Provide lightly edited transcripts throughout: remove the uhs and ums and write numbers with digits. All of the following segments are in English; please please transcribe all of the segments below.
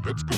Let's go.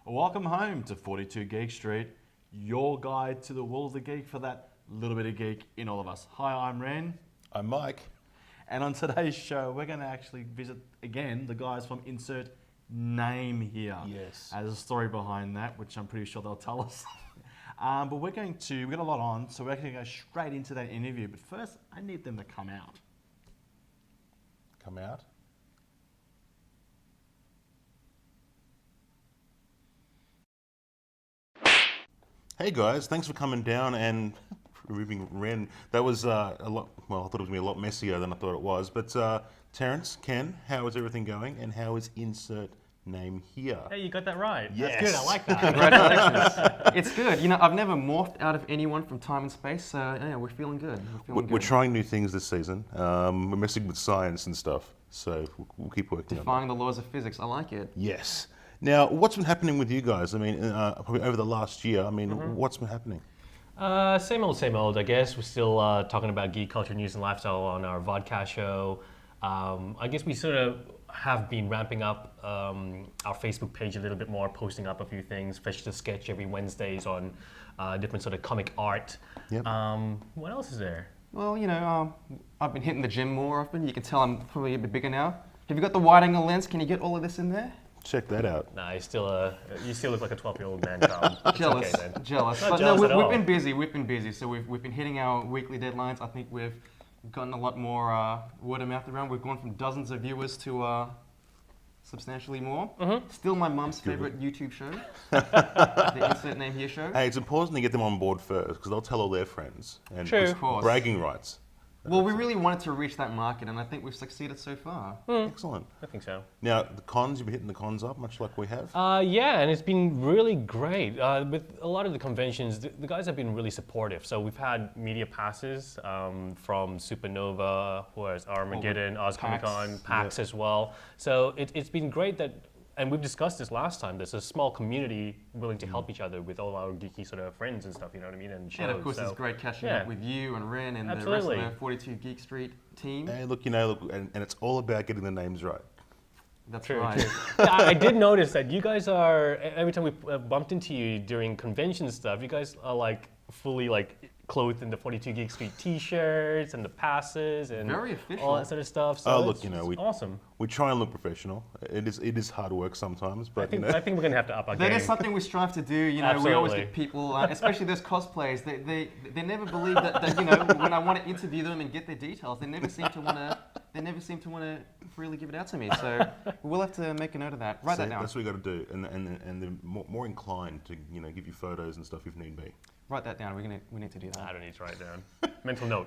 Welcome home to 42 Geek Street, your guide to the world of the geek for that little bit of geek in all of us. Hi, I'm Ren. I'm Mike. And on today's show, we're going to actually visit, again, the guys from Insert Name here. Yes. There's a story behind that, which I'm pretty sure they'll tell us. But we've got a lot on, so we're going to go straight into that interview. But first, I need them to come out. Come out? Hey guys, thanks for coming down and removing Ren. That was a lot, well, I thought it was going to be a lot messier than I thought it was. But Terrence, Ken, how is everything going and how is Insert Name here? Hey, you got that right. Yes. That's good, I like that. Congratulations. It's good. You know, I've never morphed out of anyone from time and space, so yeah, we're feeling good. We're trying new things this season. We're messing with science and stuff, so we'll keep working on Defying the laws of physics. I like it. that. Yes. Now, what's been happening with you guys? I mean, probably over the last year, what's been happening? Same old, I guess. We're still talking about geek culture, news, and lifestyle on our vodcast show. I guess we sort of have been ramping up our Facebook page a little bit more, posting up a few things, Fish to Sketch every Wednesdays on different sort of comic art. Yep. What else is there? Well, you know, I've been hitting the gym more often. You can tell I'm probably a bit bigger now. Have you got the wide-angle lens? Can you get all of this in there? Check that out. Nah, you still look like a 12-year-old man child. It's Jealous, okay, then. jealous. Not But jealous no, at we've all. been busy. We've been busy. So we've been hitting our weekly deadlines. I think we've gotten a lot more word of mouth around. We've gone from dozens of viewers to substantially more. Still my mum's favorite YouTube show, the Insert Name Here show. Hey, it's important to get them on board first because they'll tell all their friends. And True. it's Of course. bragging rights. Well, we really wanted to reach that market, and I think we've succeeded so far. Excellent. I think so. Now, the cons, you've been hitting the cons up, much like we have. Yeah, and it's been really great. With a lot of the conventions, the guys have been really supportive. So we've had media passes from Supernova, whereas Armageddon, Oz Comic Con, PAX as well. So it's been great that, and we've discussed this last time, there's a small community willing to help each other with all our geeky sort of friends and stuff, you know what I mean? And shows. And of course, So, it's great catching yeah. up with you and Ren and Absolutely. the rest of the 42 Geek Street team. Hey, look, and it's all about getting the names right. That's True, right. true. Yeah, I did notice that you guys are, every time we bumped into you during convention stuff, you guys are like fully like clothed in the 42 Geek Street t-shirts and the passes and Very official. all that sort of stuff. So Oh, look, it's, you know, it's awesome. We try and look professional. It is hard work sometimes, but I think you know. we're gonna have to up our That game. is something we strive to do. You know, we always Absolutely. get people, especially those cosplayers. They never believe that you know when I want to interview them and get their details, they never seem to want to freely give it out to me. So we'll have to make a note of that. Write that down. That's what we got to do, and they're more inclined to give you photos and stuff if need be. Write that down. We need to do I that. don't need to write it down. Mental note.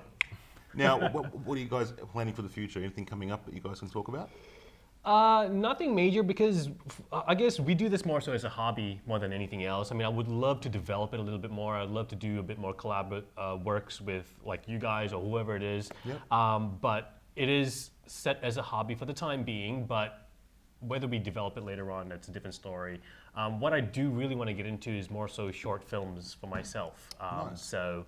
Now, what are you guys planning for the future? Anything coming up that you guys can talk about? Nothing major because I guess we do this more so as a hobby more than anything else. I mean, I would love to develop it a little bit more. I'd love to do a bit more collaborative works with like you guys or whoever it is. Yep. But it is set as a hobby for the time being, but whether we develop it later on, that's a different story. What I do really want to get into is more so short films for myself. Nice. So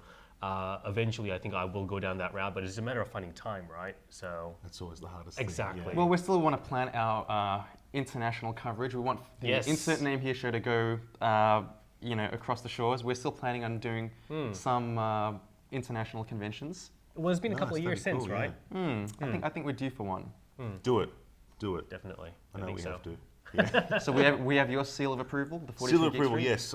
eventually I think I will go down that route, but it's a matter of finding time, right? So That's always the hardest Exactly. thing. Well, we still want to plan our international coverage. We want the Yes. Insert Name Here show to go, across the shores. We're still planning on doing some international conventions. well, it's been a couple of Nice, years that'd since, be cool, right? I think we're due for one. Do it. Definitely. I know think we so. have to. Yeah. So we have your seal of approval. The 42 Seal of Geek approval, Street? yes.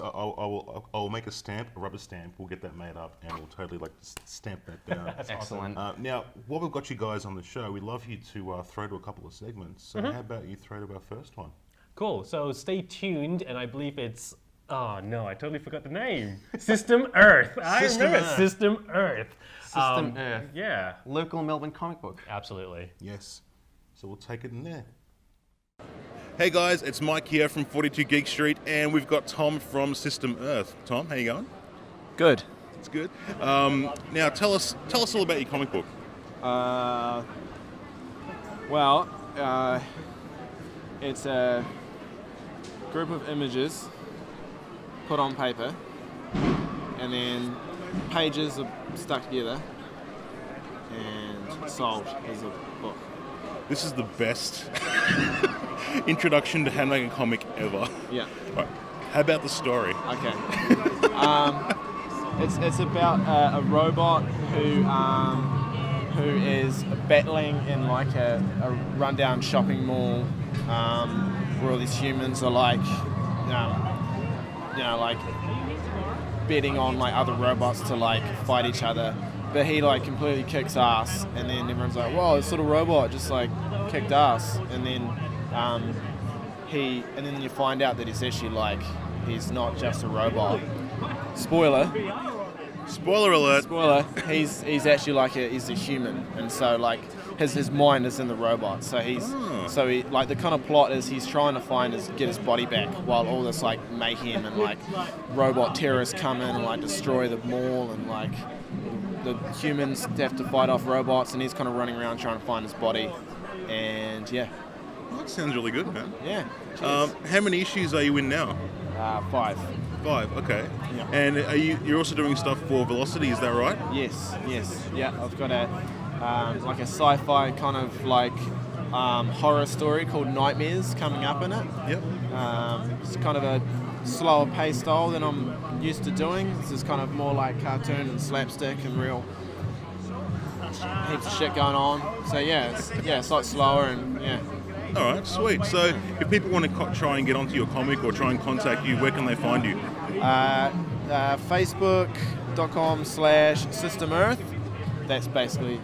I'll make a stamp, a rubber stamp. We'll get that made up, and we'll totally stamp that down. That's Excellent. Now, while we've got you guys on the show, we'd love you to throw to a couple of segments. So how about you throw to our first one? Cool. So stay tuned, and I believe it's. Oh no, I totally forgot the name. System Earth. I System remember Earth. System Earth. System Earth. Yeah, Local Melbourne comic book. absolutely. Yes. So we'll take it in there. Hey guys, it's Mike here from 42 Geek Street, and we've got Tom from System Earth. Tom, how you going? Good. It's good. Now tell us all about your comic book. It's a group of images put on paper, and then pages are stuck together and sold as a book. This is the best introduction to handling a comic ever. Yeah. Right. How about the story? Okay. It's about a robot who is battling in like a rundown shopping mall where all these humans are like betting on like other robots to like fight each other. But he like completely kicks ass, and then everyone's like, "Whoa, this little robot just like kicked ass." And then you find out that he's actually like he's not just a robot. Spoiler alert. Spoiler. He's actually like he's a human, and so like his mind is in the robot. So he like the kind of plot is he's trying to get his body back while all this like mayhem and like robot terrorists come in and like destroy the mall, and like the humans have to fight off robots, and he's kind of running around trying to find his body. And yeah. Well, that sounds really good, man. Yeah. How many issues are you in now? 5. 5, okay. Yeah. And you're also doing stuff for Velocity, is that right? Yes. Yeah, I've got a like a sci-fi kind of like horror story called Nightmares coming up in it. Yep. It's kind of a slower pace style than I'm used to doing. This is kind of more like cartoon and slapstick and real heaps of shit going on. So it's like slower and yeah. All right, sweet. So if people want to try and get onto your comic or try and contact you, where can they find you? Facebook.com/System Earth. That's basically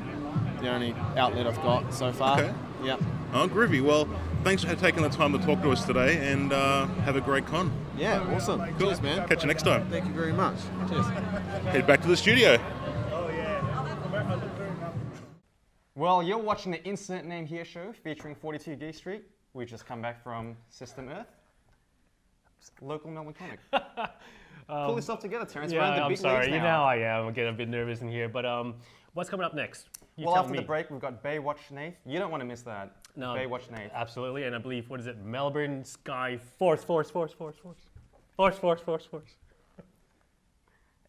the only outlet I've got so far. Okay. Yeah. Oh, groovy. Well, thanks for taking the time to talk to us today, and have a great con. Yeah, awesome. Cool. Cheers, man. Catch you next time. Thank you very much. Cheers. Head back to the studio. Well, you're watching the Insert Name Here show featuring 42 Geek Street. We've just come back from System Earth. Local Melbourne comic. Pull yourself together, Terrence. We're in the I'm big sorry. leagues You now. know how I am. I'm getting a bit nervous in here. But what's coming up next? Well, after the break, we've got Whatcha Nath. You don't want to miss that. No, Whatcha Nath. Absolutely. And I believe, what is it? Melbourne Skyforce.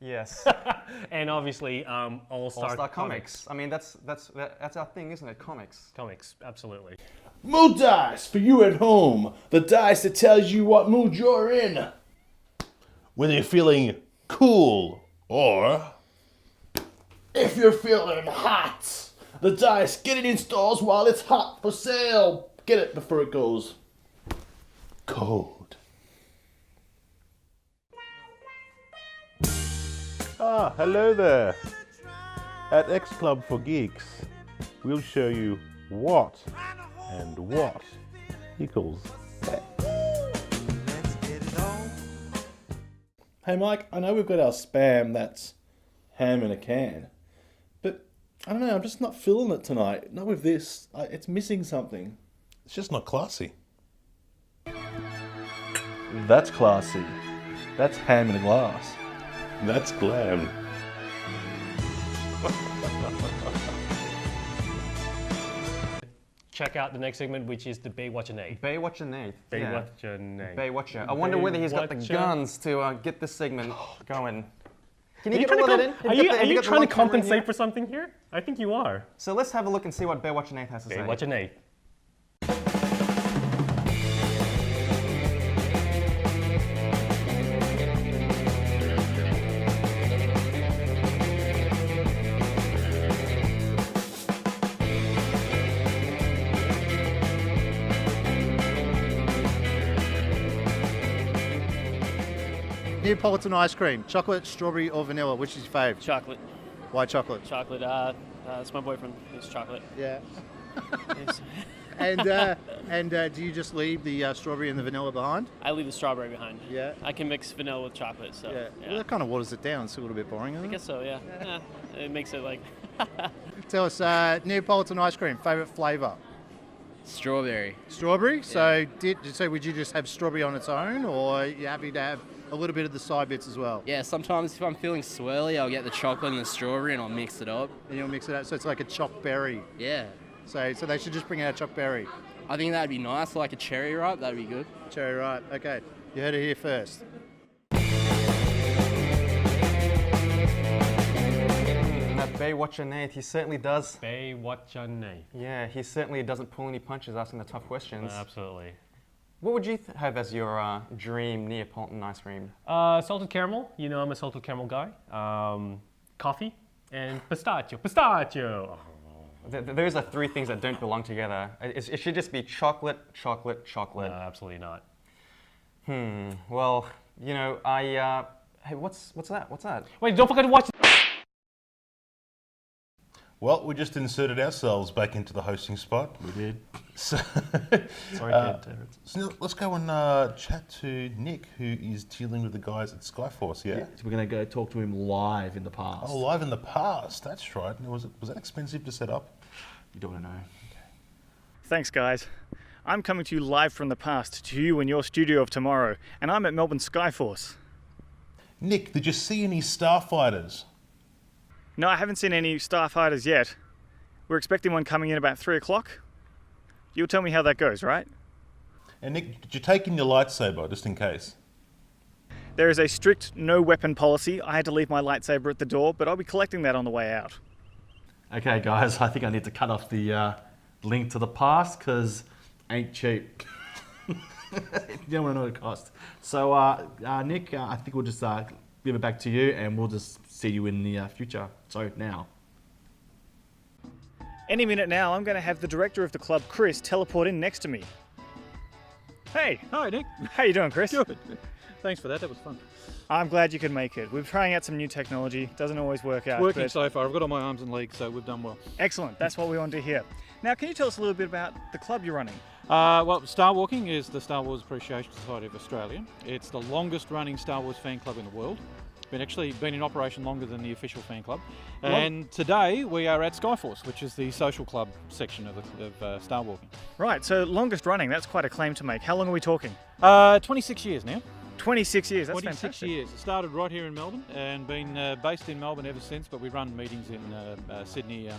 Yes. And obviously, All-Star Comics. I mean, that's our thing, isn't it? Comics. Comics, absolutely. Mood dice for you at home. The dice that tells you what mood you're in. Whether you're feeling cool or if you're feeling hot. The dice, get it in stores while it's hot for sale. Get it before it goes cold. Ah, hello there. At X Club for Geeks, we'll show you what and what equals that. Hey Mike, I know we've got our spam that's ham in a can, but I don't know, I'm just not feeling it tonight. Not with this. It's missing something. It's just not classy. That's classy. That's ham in a glass. That's glam. Check out the next segment, which is the Whatcha Nath. Whatcha Nath. Whatcha Nath. Whatcha. I wonder whether he's got the Whatcha. guns to get this segment going. Can you Are you get all of that in? Are you Have trying to got the camera in compensate here? for something here? I think you are. So let's have a look and see what Whatcha Nath has to say. Whatcha Nath. Neapolitan ice cream, chocolate, strawberry, or vanilla. Which is your fave? Chocolate. Why chocolate? Chocolate. It's my boyfriend. It's chocolate. Yeah. Yes. And do you just leave the strawberry and the vanilla behind? I leave the strawberry behind. Yeah. I can mix vanilla with chocolate, so yeah. Well, that kind of waters it down. It's a little bit boring, isn't I it? guess so, yeah. It makes it like Tell us, Neapolitan ice cream, favorite flavor? Strawberry. Strawberry. So would you just have strawberry on its own, or are you happy to have a little bit of the side bits as well? Yeah, sometimes if I'm feeling swirly, I'll get the chocolate and the strawberry and I'll mix it up. And you'll mix it up, so it's like a choc berry. Yeah. So they should just bring out a choc berry. I think that'd be nice, like a cherry ripe, that'd be good. Cherry ripe. Okay, you heard it here first. That Bay Whatcha Nath, he certainly does. Bay Whatcha Nath. Yeah, he certainly doesn't pull any punches asking the tough questions. Absolutely. What would you have as your dream Neapolitan ice cream? Salted caramel. You know I'm a salted caramel guy. Coffee and pistachio. Pistachio. Those are three things that don't belong together. It should just be chocolate, chocolate, chocolate. No, absolutely not. Well, you know, hey, what's that? What's that? Wait, don't forget to watch. Well, we just inserted ourselves back into the hosting spot. We did. So, Sorry, kid. Terrence. so now let's go and chat to Nick, who is dealing with the guys at Skyforce, yeah? So we're going to go talk to him live in the past. Oh, live in the past, that's right. Now, was that expensive to set up? You don't want to know. Thanks, guys. I'm coming to you live from the past, to you in your studio of tomorrow, and I'm at Melbourne Skyforce. Nick, did you see any starfighters? No, I haven't seen any starfighters yet. We're expecting one coming in about 3 o'clock. You'll tell me how that goes, right? And Nick, did you take in your lightsaber, just in case? There is a strict no weapon policy. I had to leave my lightsaber at the door, but I'll be collecting that on the way out. Okay, guys, I think I need to cut off the link to the past because ain't cheap. You don't want to know what it costs. So, Nick, I think we'll just give it back to you and we'll just see you in the future. So, now. Any minute now, I'm going to have the director of the club, Chris, teleport in next to me. Hey! Hi, Nick. How you doing, Chris? Good. Thanks for that. That was fun. I'm glad you could make it. We're trying out some new technology. Doesn't always work out. Working but so far. I've got all my arms and legs, so we've done well. Excellent. That's what we want to hear. Now, can you tell us a little bit about the club you're running? Well, Star Walking is the Star Wars Appreciation Society of Australia. It's the longest running Star Wars fan club in the world. Been in operation longer than the official fan club. And today we are at Skyforce, which is the social club section of Star Walking. Right, so longest running, that's quite a claim to make. How long are we talking? 26 years now. 26 years, that's 26 fantastic. years. It started right here in Melbourne and been based in Melbourne ever since, but we run meetings in Sydney.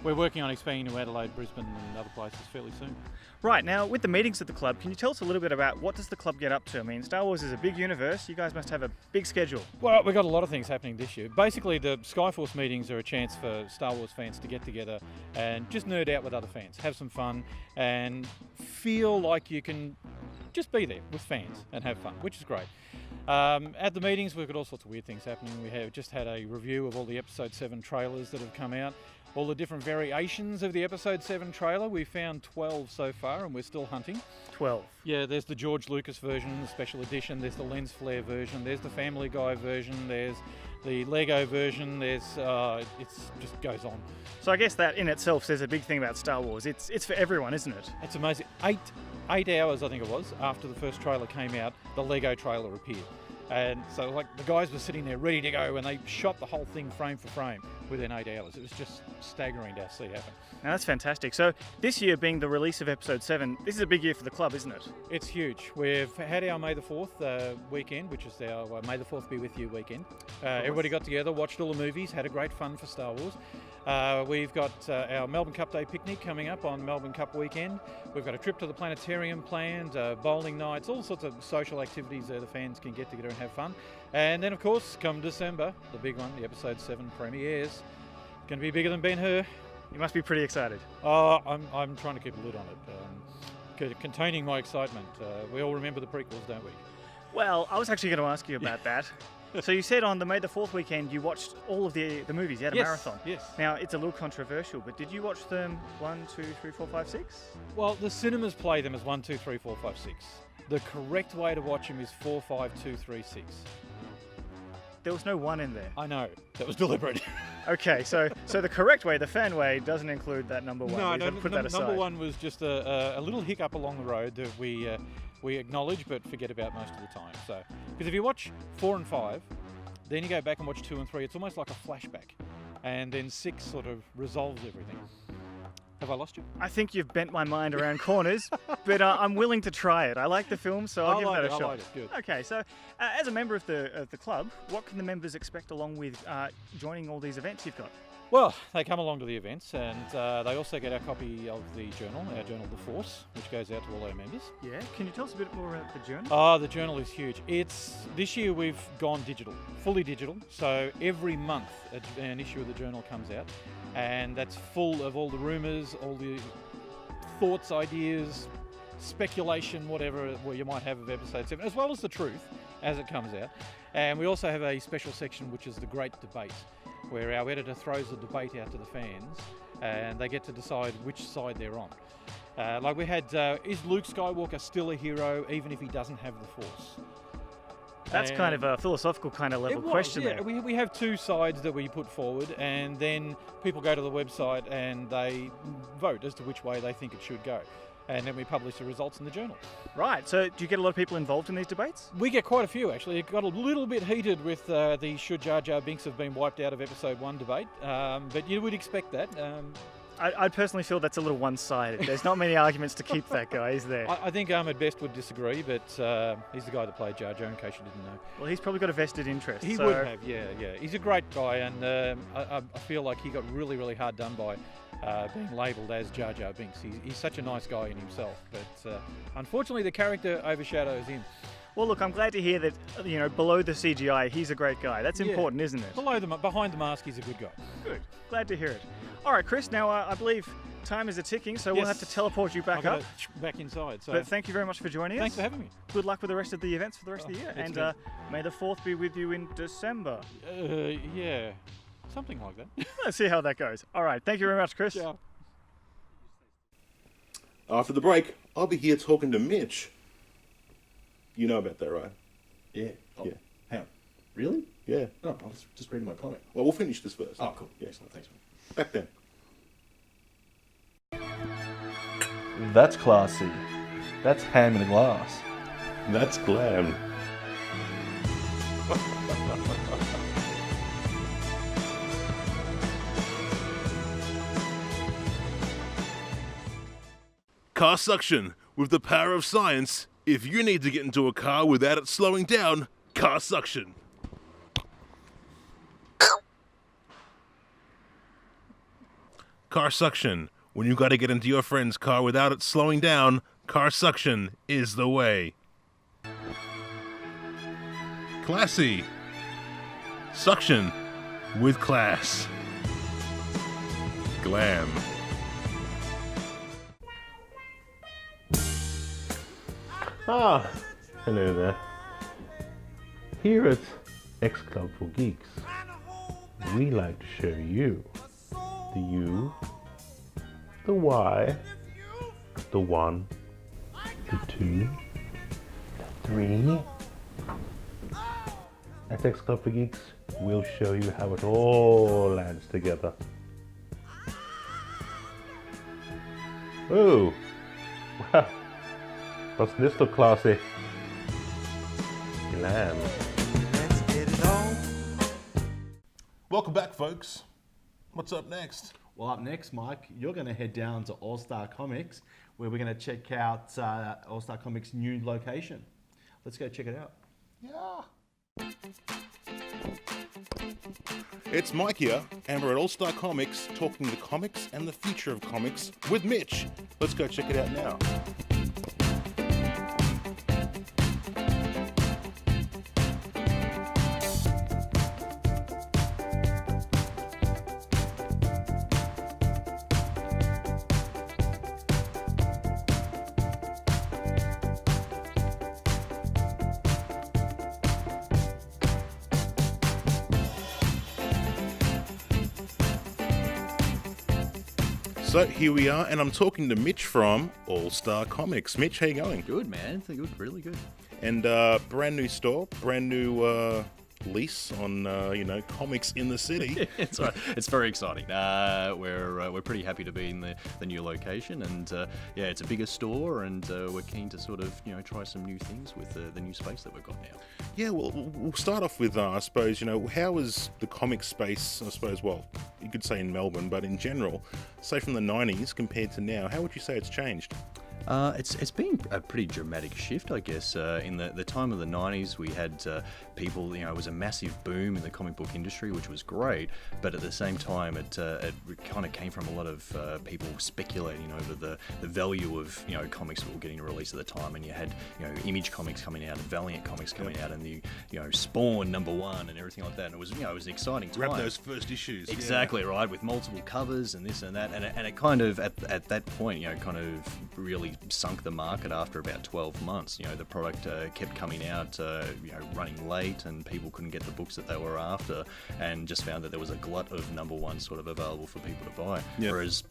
We're working on expanding to Adelaide, Brisbane and other places fairly soon. Right, now with the meetings at the club, can you tell us a little bit about what does the club get up to? I mean, Star Wars is a big universe. You guys must have a big schedule. Well, we've got a lot of things happening this year. Basically, the Skyforce meetings are a chance for Star Wars fans to get together and just nerd out with other fans, have some fun and feel like you can just be there with fans and have fun, which is great. At the meetings, we've got all sorts of weird things happening. We have just had a review of all the Episode 7 trailers that have come out, all the different variations of the Episode 7 trailer. We found 12 so far, and we're still hunting. 12? Yeah, there's the George Lucas version, the special edition, there's the lens flare version, there's the Family Guy version, there's the Lego version, it just goes on. So I guess that in itself says a big thing about Star Wars. It's for everyone, isn't it? It's amazing. Eight hours, I think it was, after the first trailer came out, the Lego trailer appeared. And so like the guys were sitting there ready to go and they shot the whole thing frame for frame within 8 hours. It was just staggering to see happen. Now that's fantastic. So this year being the release of Episode 7, this is a big year for the club, isn't it? It's huge. We've had our May the 4th weekend, which is our May the 4th Be With You weekend. Everybody got together, watched all the movies, had a great fun for Star Wars. We've got our Melbourne Cup Day picnic coming up on Melbourne Cup weekend. We've got a trip to the planetarium planned, bowling nights, all sorts of social activities there the fans can get together and have fun. And then of course, come December, the big one, the Episode 7 premieres. Going to be bigger than Ben-Hur. You must be pretty excited. I'm trying to keep a lid on it, containing my excitement. We all remember the prequels, don't we? Well, I was actually going to ask you about that. So you said on the May the 4th weekend you watched all of the movies, you had a marathon. Yes. Now, it's a little controversial, but did you watch them 1, 2, 3, 4, 5, 6? Well, the cinemas play them as 1, 2, 3, 4, 5, 6. The correct way to watch them is 4, 5, 2, 3, 6. There was no 1 in there. I know. That was deliberate. Okay, so the correct way, the fan way, doesn't include that number 1. No, put that aside. number 1 was just a little hiccup along the road that we acknowledge but forget about most of the time. So, because if you watch 4 and 5, then you go back and watch 2 and 3, it's almost like a flashback. And then 6 sort of resolves everything. Have I lost you? I think you've bent my mind around corners, but I'm willing to try it. I like the film, so I'll give that a shot. I like it. Good. Okay, so as a member of the club, what can the members expect along with joining all these events you've got? Well, they come along to the events, and they also get our copy of the journal, our journal, The Force, which goes out to all our members. Yeah, can you tell us a bit more about the journal? Oh, the journal is huge. This year we've gone digital, fully digital. So every month an issue of the journal comes out, and that's full of all the rumours, all the thoughts, ideas, speculation, whatever you might have of episode 7, as well as the truth as it comes out. And we also have a special section which is the Great Debate, where our editor throws the debate out to the fans and they get to decide which side they're on. Like we had, is Luke Skywalker still a hero even if he doesn't have the Force? That's kind of a philosophical kind of level question yeah. there. We have two sides that we put forward, and then people go to the website and they vote as to which way they think it should go. And then we publish the results in the journal. Right, so do you get a lot of people involved in these debates? We get quite a few, actually. It got a little bit heated with the should Jar Jar Binks have been wiped out of episode 1 debate, but you would expect that. I personally feel that's a little one-sided. There's not many arguments to keep that guy, is there? I think Ahmed Best would disagree, but he's the guy that played Jar Jar, in case you didn't know. Well, he's probably got a vested interest. He would have, yeah. He's a great guy, and I feel like he got really, really hard done by being labelled as Jar Jar Binks. He's such a nice guy in himself, but unfortunately the character overshadows him. Well, look, I'm glad to hear that, below the CGI, he's a great guy. That's important, isn't it? Behind the mask, he's a good guy. Good. Glad to hear it. All right, Chris, now I believe time is a-ticking, so we'll have to teleport you back up. Back inside. So. But thank you very much for joining us. Thanks for having me. Good luck with the rest of the events for the rest of the year. And may the 4th be with you in December. Yeah, something like that. Let's see how that goes. All right, thank you very much, Chris. Yeah. After the break, I'll be here talking to Mitch. You know about that, right? Yeah. Yeah. How? Really? Yeah. No, I was just reading my comic. Well, we'll finish this first. Oh, cool. Yeah. Excellent. Thanks, man. Back then. That's classy. That's ham in a glass. That's glam. Car suction. With the power of science, if you need to get into a car without it slowing down, car suction. Car suction. When you got to get into your friend's car without it slowing down, car suction is the way. Classy. Suction with class. Glam. Ah, hello there. Here at X Club for Geeks, we like to show you the U, the Y, the 1, the 2, the 3. At X Club for Geeks, we'll show you how it all lands together. Oh, wow. Doesn't this look classy? Glam. Let's get it on. Welcome back, folks. What's up next? Well, up next, Mike, you're going to head down to All Star Comics, where we're going to check out All Star Comics' new location. Let's go check it out. Yeah. It's Mike here, and we're at All Star Comics talking the comics and the future of comics with Mitch. Let's go check it out now. So here we are, and I'm talking to Mitch from All Star Comics. Mitch, how you going? Good, man. Good, really good. And brand new store, brand new lease on comics in the city. It's right. It's very exciting. We're pretty happy to be in the new location, and it's a bigger store, and we're keen to sort of try some new things with the new space that we've got now. Yeah, well, we'll start off with I suppose how is the comic space? I suppose you could say in Melbourne, but in general, say from the 90s compared to now, how would you say it's changed? It's been a pretty dramatic shift, I guess. In the time of the 90s, we had people, it was a massive boom in the comic book industry, which was great, but at the same time, it kind of came from a lot of people speculating over the value of, comics that were getting released at the time, and you had, Image Comics coming out and Valiant Comics coming out and the, Spawn #1 and everything like that, and it was an exciting time. Grab those first issues. Exactly, right, with multiple covers and this and that, and it kind of, at that point, kind of really sunk the market after about 12 months. The product kept coming out, running late, and people couldn't get the books that they were after, and just found that there was a glut of #1 sort of available for people to buy. Yep. Whereas,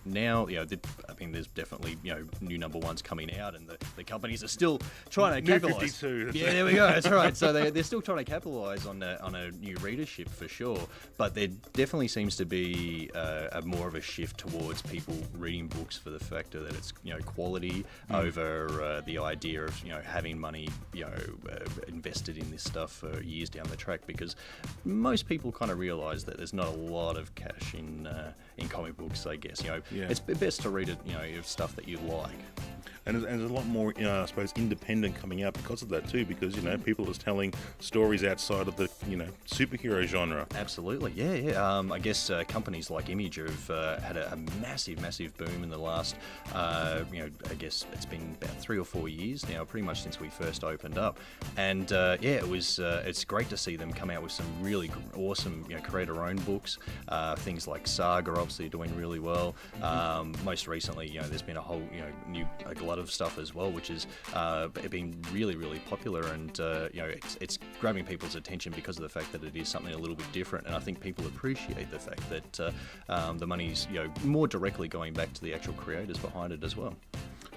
now, there's definitely, new #1s coming out, and the companies are still trying to capitalise. New 52. Yeah, there we go. That's right. So they're still trying to capitalise on a new readership for sure, but there definitely seems to be a more of a shift towards people reading books for the factor that it's quality over the idea of having money invested in this stuff for years down the track, because most people kind of realise that there's not a lot of cash in comic books. I guess it's best to read it of stuff that you like. And there's a lot more, I suppose, independent coming out because of that too, because people are just telling stories outside of the superhero genre. Absolutely, yeah. I guess companies like Image have had a massive boom in the last, I guess it's been about 3 or 4 years now, pretty much since we first opened up. And it's great to see them come out with some really awesome, creator-owned books. Things like Saga obviously are doing really well. Most recently, there's been a whole, a glut of stuff as well, which has been really popular, and it's grabbing people's attention because of the fact that it is something a little bit different. And I think people appreciate the fact that the money's more directly going back to the actual creators behind it as well.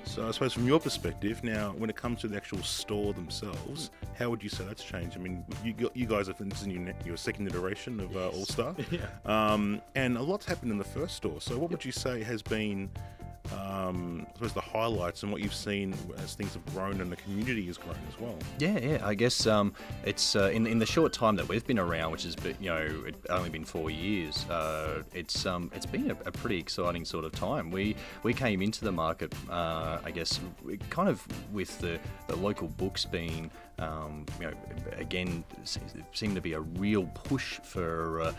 So I suppose from your perspective now, when it comes to the actual store themselves, how would you say that's changed? I mean, you guys have, this is your second iteration of All Star, and a lot's happened in the first store. So what would you say has been I suppose the highlights and what you've seen as things have grown and the community has grown as well? Yeah. I guess it's in the short time that we've been around, which has been, it's only been 4 years. It's been a pretty exciting sort of time. We came into the market, I guess, kind of with the local books being, again, seemed to be a real push for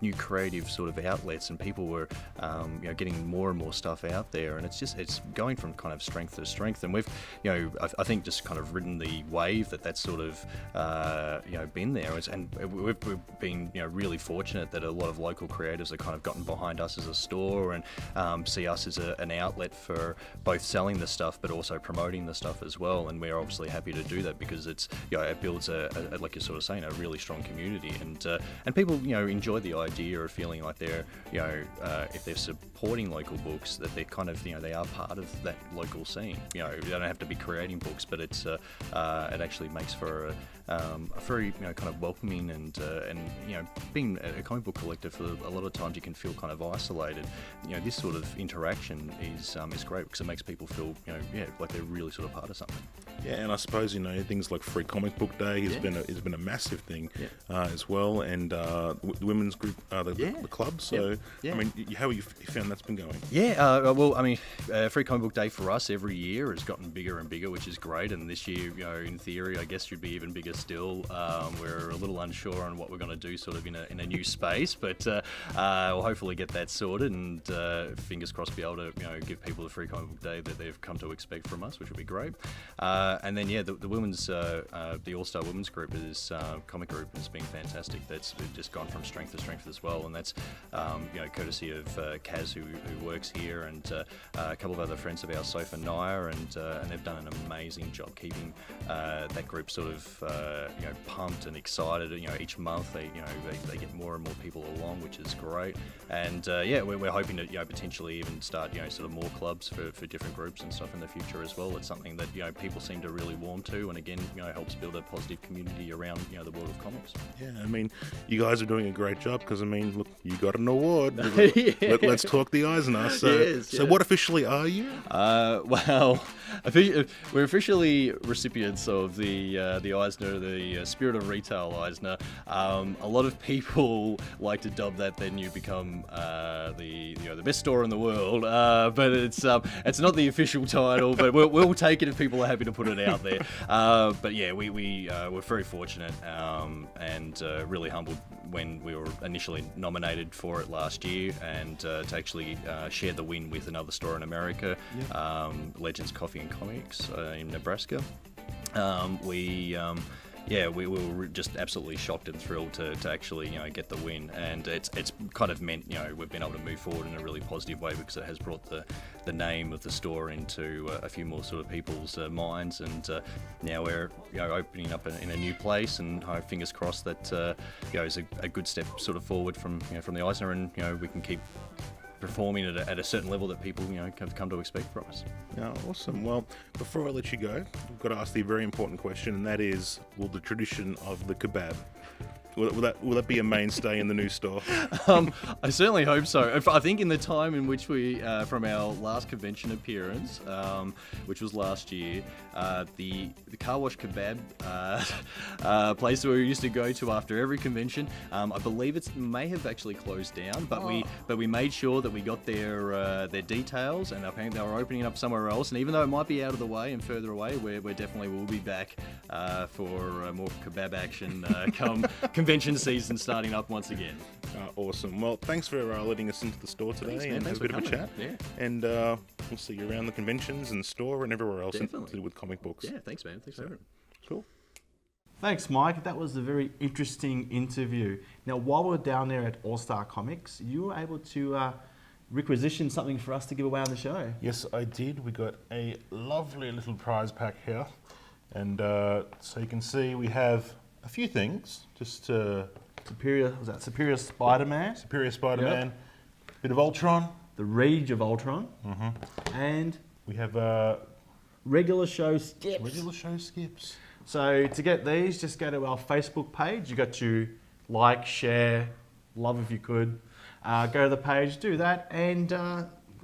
new creative sort of outlets, and people were getting more and more stuff out there, and it's going from kind of strength to strength, and we've I think just kind of ridden the wave that's sort of been there, and we've been really fortunate that a lot of local creators have kind of gotten behind us as a store and see us as an outlet for both selling the stuff but also promoting the stuff as well, and we're obviously happy to do that because it's it builds a like you're sort of saying, a really strong community, and people enjoy the idea of feeling like they're if they're supporting local books, that they're kind of they are part of that local scene. They don't have to be creating books, but it's it actually makes for a very kind of welcoming and being a comic book collector, for a lot of times you can feel kind of isolated. This sort of interaction is great because it makes people feel like they're really sort of part of something. Yeah, and I suppose things like Free Comic Book Day has been a massive thing as well, and the women's group, the club. So I mean, how have you found that's been going? Well, I mean, Free Comic Book Day for us every year has gotten bigger and bigger, which is great. And this year, in theory, I guess should be even bigger still. We're a little unsure on what we're going to do, sort of in a new space, but we'll hopefully get that sorted, and fingers crossed, be able to give people the Free Comic Book Day that they've come to expect from us, which would be great. And then the women's, the All Star Women's Group is comic group has been fantastic. That's just gone from strength strength to strength as well, and that's courtesy of Kaz who works here, and a couple of other friends of ours, Soph and Naya, and they've done an amazing job keeping that group sort of pumped and excited. Each month they get more and more people along, which is great, and we're hoping to potentially even start sort of more clubs for different groups and stuff in the future as well. It's something that people seem to really warm to, and again helps build a positive community around the world of comics. Yeah, I mean, you guys are doing a great job because, I mean, look, you got an award. Let's talk the Eisner. So what officially are you? Well, we're officially recipients of the Eisner, the Spirit of Retail Eisner. A lot of people like to dub that then you become the best store in the world, but it's not the official title, but we'll take it if people are happy to put it out there. But yeah, we're very fortunate and really humbled when we were initially nominated for it last year, and to actually share the win with another store in America, Legends Coffee and Comics in Nebraska. We were just absolutely shocked and thrilled to actually get the win, and it's kind of meant we've been able to move forward in a really positive way, because it has brought the name of the store into a few more sort of people's minds, and now we're opening up in a new place, and fingers crossed that is a good step sort of forward from the Eisner, and we can keep performing at a certain level that people have come to expect from us. Yeah, awesome. Well, before I let you go, I've got to ask the very important question, and that is, will the tradition of the kebab, will that be a mainstay in the new store? I certainly hope so. I think in the time in which we, from our last convention appearance, which was last year, the car wash kebab place where we used to go to after every convention, I believe it may have actually closed down, but we made sure that we got their details, and apparently they were opening up somewhere else. And even though it might be out of the way and further away, we definitely will be back for more kebab action come convention season starting up once again. Awesome. Well, thanks for letting us into the store today and have a bit of a chat. Yeah. And we'll see you around the conventions and store and everywhere else to do with comic books. Yeah, thanks, man. Thanks for having me. Cool. Thanks, Mike. That was a very interesting interview. Now, while we're down there at All Star Comics, you were able to requisition something for us to give away on the show. Yes, I did. We got a lovely little prize pack here. And so you can see we have a few things. Just Superior Spider-Man? Superior Spider-Man. Bit of Ultron. The Rage of Ultron. And we have regular show skips. Regular show skips. So to get these, just go to our Facebook page. You got to like, share, love if you could. Go to the page, do that, and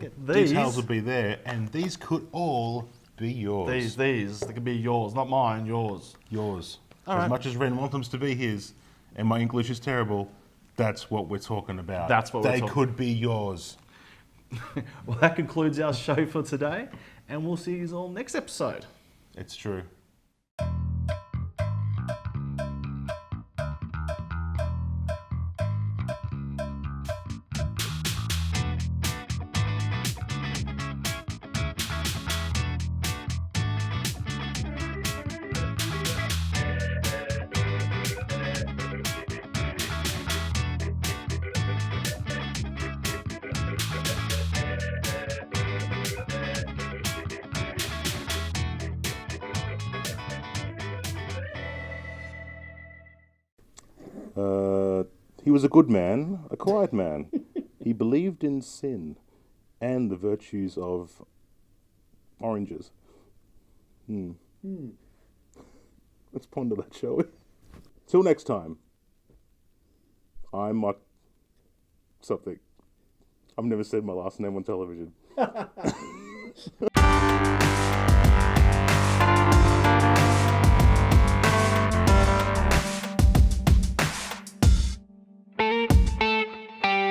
get these. Details will be there, and these could all be yours. These. They could be yours, not mine, yours. Yours. All As right. much as Ren wants them to be his, and my English is terrible, that's what we're talking about. That's what they could be yours. Well, that concludes our show for today, and we'll see you all next episode. It's true. He was a good man, a quiet man. He believed in sin and the virtues of oranges. Let's ponder that, shall we? Till next time. I'm Mike something. I've never said my last name on television.